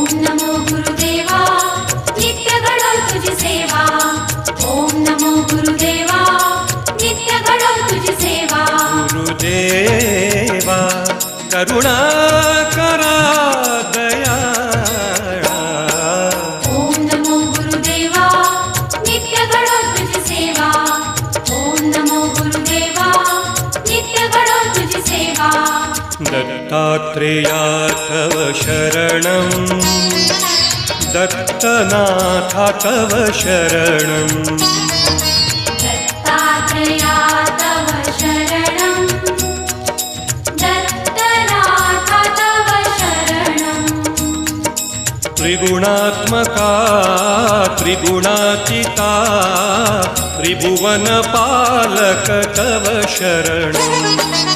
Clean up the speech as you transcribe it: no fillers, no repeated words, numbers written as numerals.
ओम नमो गुरुदेवा नित्य घडो तुझी सेवा। ओम नमो गुरुदेवा नित्य घडो तुझी सेवा। गुरुदेवा करुणा करा दयाळा। ओम नमो गुरुदेवा नित्य घडो तुझी सेवा। ओम नमो गुरुदेवा नित्य घडो तुझी सेवा। दत्तात्रेया तव शरणं दत्तनाथा तव शरणं। दत्तात्रेया तव शरणं दत्तनाथा तव शरणं। त्रिगुणात्मका त्रिगुणातीता त्रिभुवनपालक तव शरणं।